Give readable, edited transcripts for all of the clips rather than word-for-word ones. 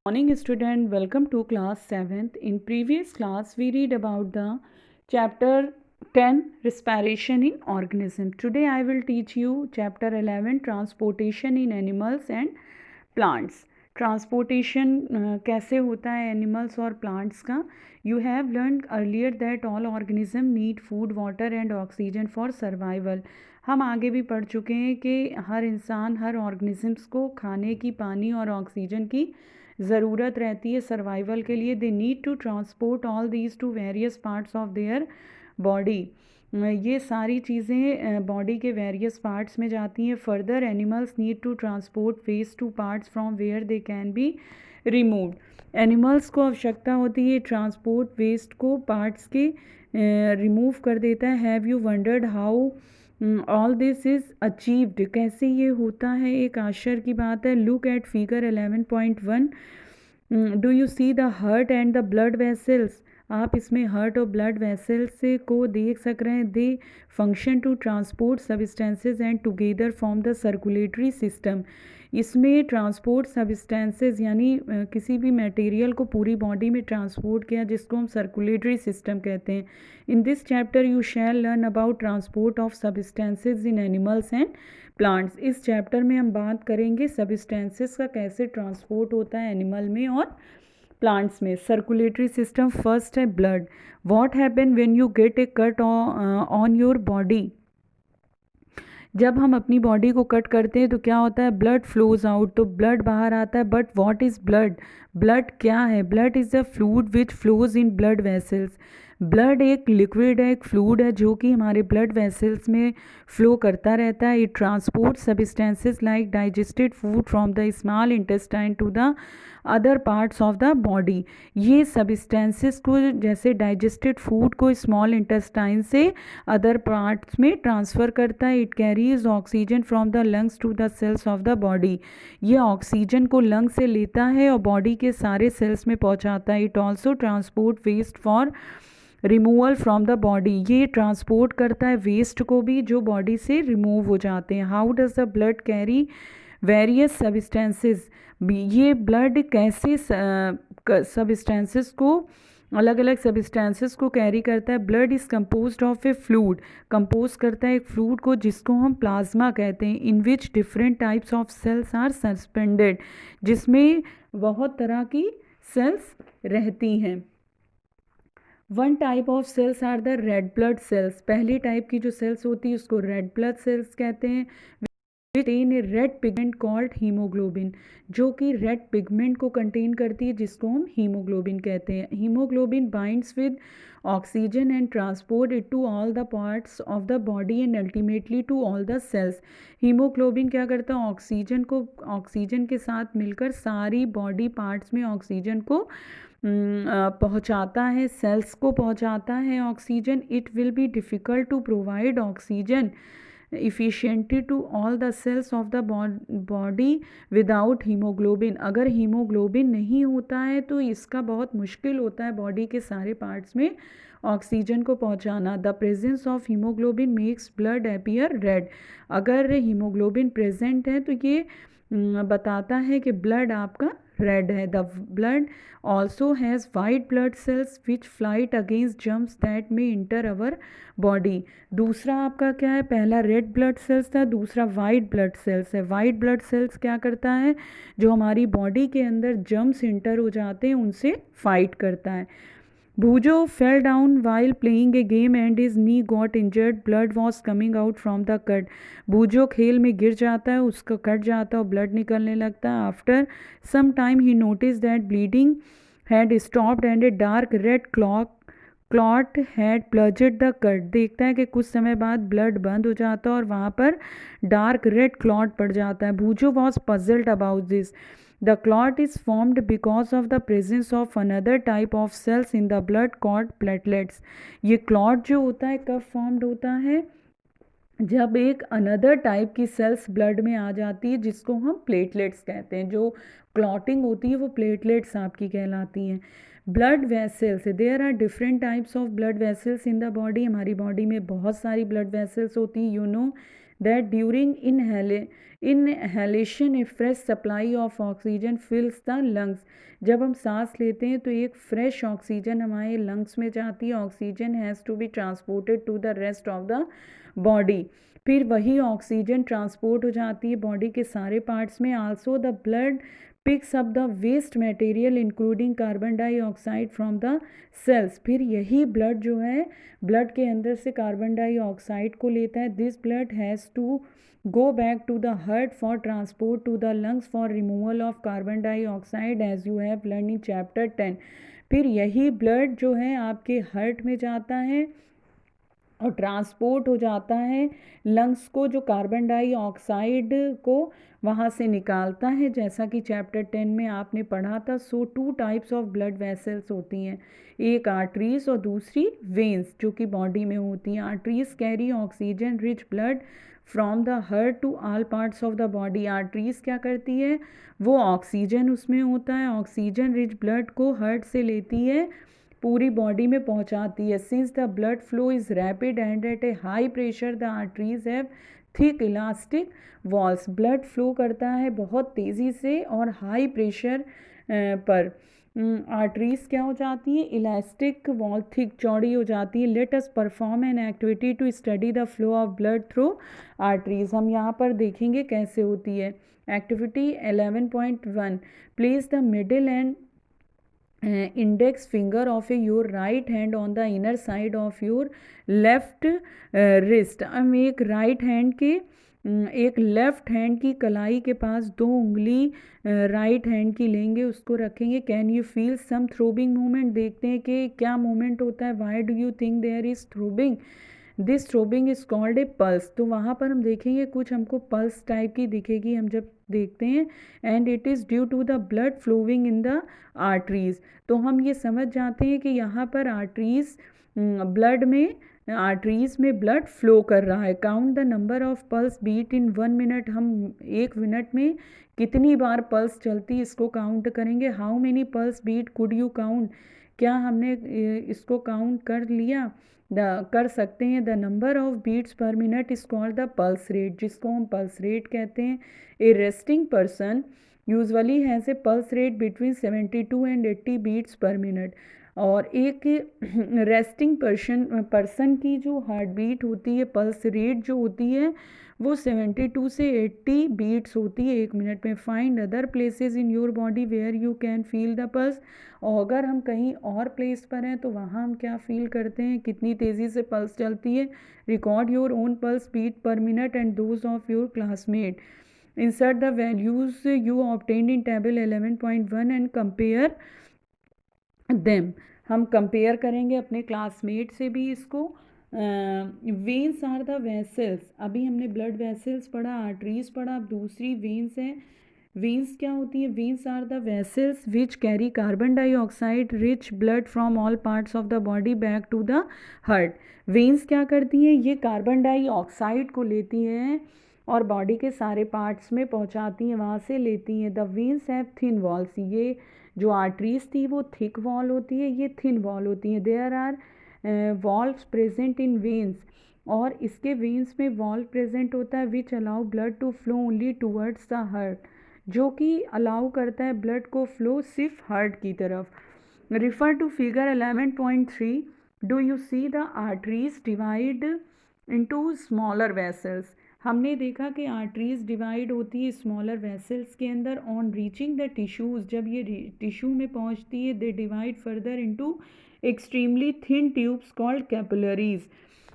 Morning student, welcome to class 7th. In previous class we read about the chapter 10 respiration in organism. Today I will teach you chapter 11 transportation in animals and plants. Transportation कैसे होता है animals और plants का. You have learn earlier that all organism need food water and oxygen for survival. हम आगे भी पढ़ चुके हैं कि हर इंसान हर ऑर्गेनिजम्स को खाने की, पानी और ऑक्सीजन की ज़रूरत रहती है सर्वाइवल के लिए. They need to transport all these to various parts of their body. ये सारी चीज़ें बॉडी के वेरियस पार्ट्स में जाती हैं. Further animals need to transport waste to parts from where they can be removed. Animals को आवश्यकता होती है ट्रांसपोर्ट वेस्ट को पार्ट्स के रिमूव कर देता है. Have you wondered how all this is achieved. कैसे ये होता है, एक आश्चर्य की बात है. Look at figure 11.1. Do you see the heart and the blood vessels. आप इसमें हार्ट और ब्लड वेसल्स को देख सक रहे हैं. They function to transport substances and together form the circulatory system. इसमें ट्रांसपोर्ट सब्सटेंसेज यानी किसी भी मटेरियल को पूरी बॉडी में ट्रांसपोर्ट किया, जिसको हम सर्कुलेटरी सिस्टम कहते हैं. In this chapter you shall learn about transport of substances in animals and plants. इस चैप्टर में हम बात करेंगे सब्सटेंसेज का कैसे ट्रांसपोर्ट होता है एनिमल में और प्लांट्स में. सर्कुलेटरी सिस्टम फर्स्ट है blood. What happen when you get A cut on your body. जब हम अपनी बॉडी को कट करते हैं तो क्या होता है, ब्लड फ्लोज आउट, तो ब्लड बाहर आता है. But what is blood. Blood क्या है. Blood is a fluid which flows in blood vessels. Blood एक लिक्विड है, एक फ्लूइड है जो कि हमारे ब्लड वेसल्स में फ्लो करता रहता है. It transport substances like digested food from the small intestine to the other parts of the body. ये सब्सटेंसेस को, जैसे डाइजेस्टेड फूड को स्मॉल इंटेस्टाइन से अदर पार्ट्स में ट्रांसफ़र करता है. It carries oxygen from the lungs to the cells of the body. ये oxygen को लंग से लेता है और बॉडी के सारे सेल्स में पहुंचाता है. It also transport waste for removal from the body. ये ट्रांसपोर्ट करता है वेस्ट को भी जो बॉडी से रिमूव हो जाते हैं. How does the blood carry various substances. ये ब्लड कैसे सब्सटेंसेस को, अलग अलग सब्सटेंसेस को कैरी करता है. Blood is composed of A fluid. Compose करता है एक फ्लूइड को जिसको हम प्लाज्मा कहते हैं. In which different types of cells are suspended. जिसमें बहुत तरह की सेल्स रहती हैं. One type of cells are the red blood cells. पहली टाइप की जो सेल्स होती है उसको रेड ब्लड सेल्स कहते हैं. Contain a red pigment called haemoglobin, जो कि रेड पिगमेंट को कंटेन करती है जिसको हम हीमोग्लोबिन कहते हैं. Haemoglobin binds with oxygen and transport it to all the parts of the body and ultimately to all the cells. Haemoglobin क्या करता है, ऑक्सीजन को, ऑक्सीजन के साथ मिलकर सारी बॉडी पार्ट्स में ऑक्सीजन को पहुंचाता है, सेल्स को पहुंचाता है oxygen. It will be difficult to provide oxygen efficiently to all the cells of the body without hemoglobin. अगर हीमोग्लोबिन नहीं होता है तो इसका बहुत मुश्किल होता है बॉडी के सारे पार्ट्स में ऑक्सीजन को पहुंचाना. The presence of haemoglobin makes blood appear red. अगर हीमोग्लोबिन प्रेजेंट है तो ये बताता है कि ब्लड आपका रेड है. The blood also has white blood cells which flight against germs that में इंटर अवर बॉडी. दूसरा आपका क्या है, पहला रेड ब्लड सेल्स था, दूसरा वाइट ब्लड सेल्स है. वाइट ब्लड सेल्स क्या करता है, जो हमारी बॉडी के अंदर जर्म्स इंटर हो जाते हैं उनसे फाइट करता है. Bujo fell down while playing a game and his knee got injured. Blood was coming out from the cut. Bujo खेल में गिर जाता है, उसका कट जाता है और ब्लड निकलने लगता है. After some time he noticed that bleeding had stopped and a dark red clot had plugged the cut. देखता है कि कुछ समय बाद ब्लड बंद हो जाता है और वहाँ पर डार्क रेड क्लॉट पड़ जाता है. Bujo was puzzled about this. The clot is formed because of the presence of another type of cells in the blood called platelets. ये क्लॉट जो होता है कब फॉर्म्ड होता है, जब एक अनदर टाइप की सेल्स ब्लड में आ जाती है जिसको हम प्लेटलेट्स कहते हैं. जो क्लॉटिंग होती है वो प्लेटलेट्स आपकी कहलाती हैं. Blood vessels, there are different types of blood vessels in the body. हमारी बॉडी में बहुत सारी ब्लड वेसल्स होती हैं. You know that during inhalation a fresh supply of oxygen fills the lungs. जब हम सांस लेते हैं तो एक फ्रेश ऑक्सीजन हमारे लंग्स में जाती है. Oxygen has to be transported to the rest of the body. फिर वही ऑक्सीजन ट्रांसपोर्ट हो जाती है बॉडी के सारे पार्ट्स में. Also the blood picks up the waste material including carbon dioxide from the cells. फिर यही ब्लड जो है ब्लड के अंदर से कार्बन डाइऑक्साइड को लेता है. This blood has to go back to the heart for transport to the lungs for removal of carbon dioxide as you have learned in chapter 10. फिर यही ब्लड जो है आपके हार्ट में जाता है और ट्रांसपोर्ट हो जाता है लंग्स को, जो कार्बन डाइऑक्साइड को वहाँ से निकालता है, जैसा कि चैप्टर 10 में आपने पढ़ा था. सो 2 टाइप्स ऑफ ब्लड वेसल्स होती हैं, एक आर्टरीज और दूसरी वेन्स, जो कि बॉडी में होती हैं. Arteries carry oxygen rich blood from the heart to all parts of the body. Arteries क्या करती है, वो ऑक्सीजन उसमें होता है, ऑक्सीजन रिच ब्लड को हार्ट से लेती है, पूरी बॉडी में पहुंचाती है. Since the blood flow is rapid and at a high pressure the arteries have thick elastic walls. Blood flow करता है बहुत तेज़ी से और हाई प्रेशर पर आर्टरीज क्या हो जाती है, इलास्टिक वॉल, थिक, चौड़ी हो जाती है. Let us perform an activity to study the flow of blood through arteries. हम यहाँ पर देखेंगे कैसे होती है. Activity 11.1 place the middle and index finger of your right hand on the inner side of your left wrist. हम एक right hand के एक लेफ्ट हैंड की कलाई के पास 2 उंगली राइट हैंड की लेंगे, उसको रखेंगे. Can you feel some throbbing movement. देखते हैं कि क्या मूवमेंट होता है. Why do you think there is throbbing. This throbbing is called a pulse. तो वहाँ पर हम देखेंगे कुछ हमको पल्स टाइप की दिखेगी हम जब देखते हैं. And it is due to the blood flowing in the arteries. तो हम ये समझ जाते हैं कि यहाँ पर आर्टरीज में ब्लड फ्लो कर रहा है. Count the number of pulse beat in 1 minute. हम 1 मिनट में कितनी बार पल्स चलती इसको काउंट करेंगे. How many pulse beat could you count. क्या हमने इसको काउंट कर लिया, कर सकते हैं. The number of beats per minute is called the pulse rate, जिसको हम पल्स रेट कहते हैं. A resting person usually has a pulse rate between 72 and 80 beats per minute. और एक रेस्टिंग पर्सन की जो हार्ट बीट होती है, पल्स रेट जो होती है, वो 72 से 80 बीट्स होती है 1 मिनट में. Find other places in your body where you can feel the pulse. और अगर हम कहीं और प्लेस पर हैं तो वहाँ हम क्या फील करते हैं, कितनी तेज़ी से पल्स चलती है. Record your own pulse beat per minute and those of your classmate. Insert the values you obtained in table 11.1 and compare them. हम कंपेयर करेंगे अपने क्लासमेट से भी इसको. Veins are the vessels. अभी हमने ब्लड वेसल्स पढ़ा, आर्टरीज पढ़ा, अब दूसरी वेन्स हैं. वेन्स क्या होती है. Veins are the vessels which carry carbon dioxide rich blood from all parts of the body back to the heart. Veins क्या करती हैं, ये कार्बन डाइऑक्साइड को लेती हैं और बॉडी के सारे पार्ट्स में पहुंचाती हैं, वहाँ से लेती हैं. The veins have thin walls. ये जो आर्टरीज थी वो थिक वॉल होती है, ये थिन वॉल होती है. There are valves present in veins. और इसके वेन्स में वॉल्व प्रेजेंट होता है which allow blood to flow only towards the heart, जो कि अलाउ करता है ब्लड को फ्लो सिर्फ हार्ट की तरफ. Refer to figure 11.3. Do you see the arteries divide into smaller vessels. हमने देखा कि आर्टरीज डिवाइड होती है स्मॉलर वेसल्स के अंदर. ऑन रीचिंग द टिश्यूज़, जब ये टिश्यू में पहुंचती है, they divide further into extremely thin tubes called capillaries.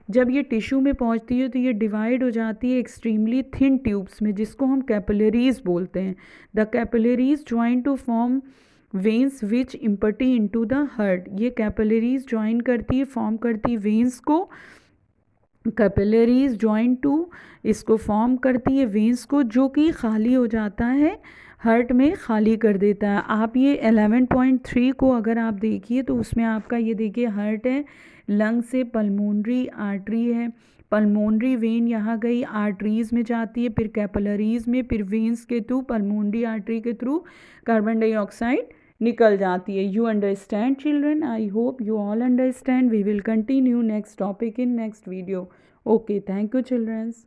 जब ये टिश्यू में पहुंचती है तो ये डिवाइड हो जाती है एक्सट्रीमली थिन ट्यूब्स में, जिसको हम कैपिलरीज बोलते हैं. The capillaries join to form veins which empty into the heart. ये कैपिलरीज ज्वाइन करती है, फॉर्म करती वेन्स को. कैपिलरीज ज्वाइन टू इसको फॉर्म करती है वेन्स को, जो कि खाली हो जाता है हार्ट में, खाली कर देता है. आप ये 11.3 को अगर आप देखिए तो उसमें आपका ये देखिए हार्ट है, लंग से पल्मोनरी आर्टरी है, पल्मोनरी वेन यहाँ गई, आर्टरीज में जाती है, फिर कैपिलरीज में, फिर वेन्स के थ्रू, पल्मोनरी आर्टरी के थ्रू कार्बन डाइऑक्साइड निकल जाती है. You understand children. I hope you all understand. We will continue next topic in next video. Okay, thank you children's.